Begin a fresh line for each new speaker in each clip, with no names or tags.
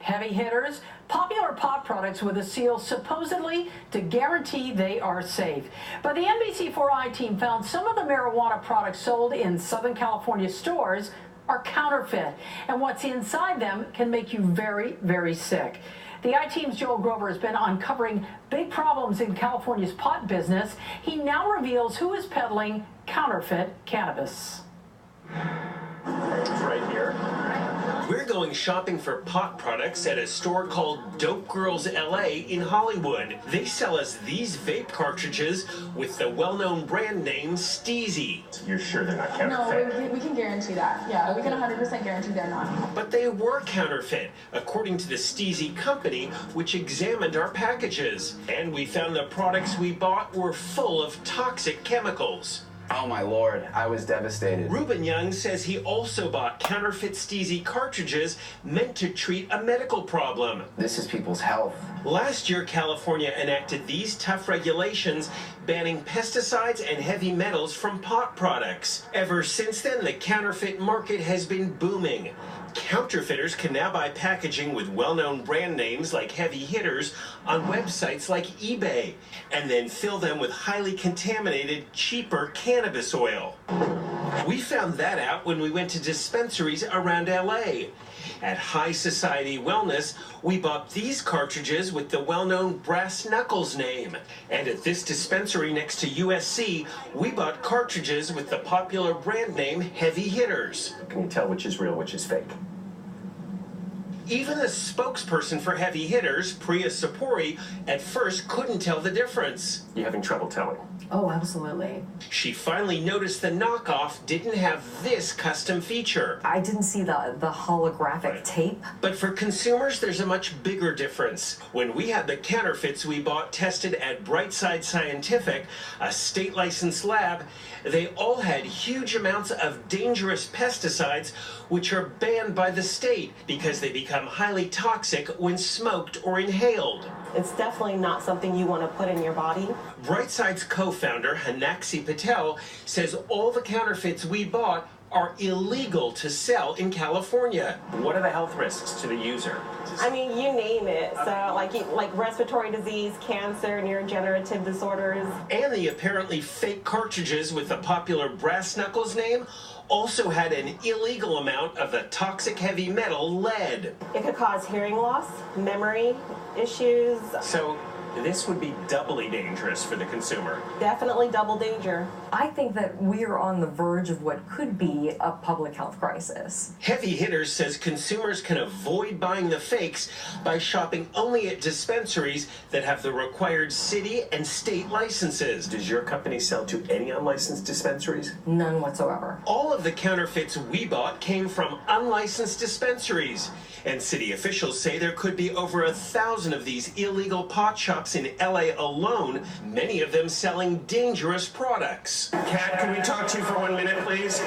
heavy hitters, popular pot products with a seal supposedly to guarantee they are safe. But the NBC4i team found some of the marijuana products sold in Southern California stores are counterfeit, and what's inside them can make you very, very sick. The I-Team's Joel Grover has been uncovering big problems in California's pot business. He now reveals who is peddling counterfeit cannabis.
It's right here. We're going shopping for pot products at a store called Dope Girls LA in Hollywood. They sell us these vape cartridges with the well-known brand name Steezy. You're sure they're not counterfeit?
No, we can guarantee that. Yeah, we can 100% guarantee they're not.
But they were counterfeit, according to the Steezy company, which examined our packages. And we found the products we bought were full of toxic chemicals.
Oh my Lord, I was devastated.
Ruben Young says he also bought counterfeit Steezy cartridges meant to treat a medical problem.
This is people's health.
Last year, California enacted these tough regulations banning pesticides and heavy metals from pot products. Ever since then, the counterfeit market has been booming. Counterfeiters can now buy packaging with well-known brand names like heavy hitters on websites like eBay, and then fill them with highly contaminated, cheaper cannabis oil. We found that out when we went to dispensaries around LA. At High Society Wellness, we bought these cartridges with the well-known Brass Knuckles name. And at this dispensary next to USC, we bought cartridges with the popular brand name Heavy Hitters.
Can you tell which is real, which is fake?
Even a spokesperson for Heavy Hitters, Priya Sapori, at first couldn't tell the difference.
You having trouble telling?
Oh, absolutely.
She finally noticed the knockoff didn't have this custom feature.
I didn't see the holographic tape.
But for consumers, there's a much bigger difference. When we had the counterfeits we bought tested at Brightside Scientific, a state-licensed lab, they all had huge amounts of dangerous pesticides, which are banned by the state because they become highly toxic when smoked or inhaled.
It's definitely not something you want to put in your body.
Brightside's co-founder, Hanaksi Patel, says all the counterfeits we bought are illegal to sell in California.
What are the health risks to the user?
I mean, you name it. So like respiratory disease, cancer, neurodegenerative disorders.
And the apparently fake cartridges with the popular Brass Knuckles name also had an illegal amount of the toxic heavy metal lead.
It could cause hearing loss, memory issues.
So this would be doubly dangerous for the consumer.
Definitely double danger.
I think that we are on the verge of what could be a public health crisis.
Heavy Hitters says consumers can avoid buying the fakes by shopping only at dispensaries that have the required city and state licenses.
Does your company sell to any unlicensed dispensaries?
None whatsoever.
All of the counterfeits we bought came from unlicensed dispensaries. And city officials say there could be over 1,000 of these illegal pot shops in LA alone, many of them selling dangerous products.
Kat, can we talk to you for 1 minute, please?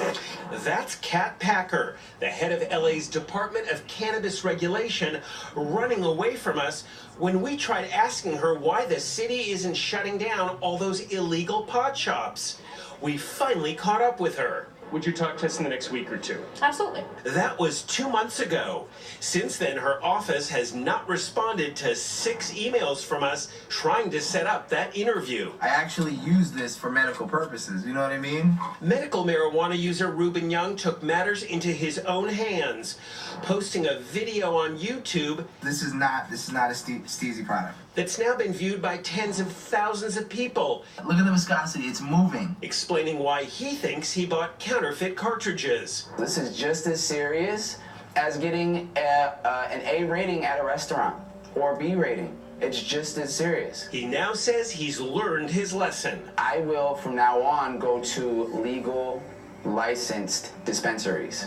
That's Kat Packer, the head of LA's Department of Cannabis Regulation, running away from us when we tried asking her why the city isn't shutting down all those illegal pot shops. We finally caught up with her.
Would you talk to us in the next week or two?
Absolutely.
That was 2 months ago. Since then, her office has not responded to 6 emails from us trying to set up that interview.
I actually use this for medical purposes, you know what I mean?
Medical marijuana user Ruben Young took matters into his own hands, posting a video on YouTube.
This is not a Steezy product.
That's now been viewed by tens of thousands of people.
Look at the viscosity, it's moving.
Explaining why he thinks he bought counterfeit cartridges.
This is just as serious as getting an A rating at a restaurant or B rating. It's just as serious.
He now says he's learned his lesson.
I will, from now on, go to legal, licensed dispensaries.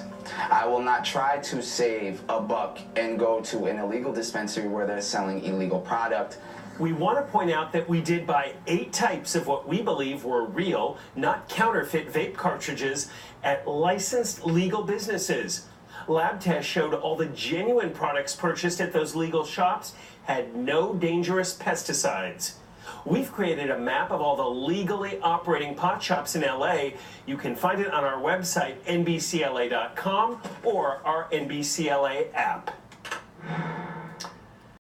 I will not try to save a buck and go to an illegal dispensary where they're selling illegal product.
We want to point out that we did buy 8 types of what we believe were real, not counterfeit vape cartridges at licensed legal businesses. Lab tests showed all the genuine products purchased at those legal shops had no dangerous pesticides. We've created a map of all the legally operating pot shops in LA. You can find it on our website, nbcla.com, or our NBCLA app.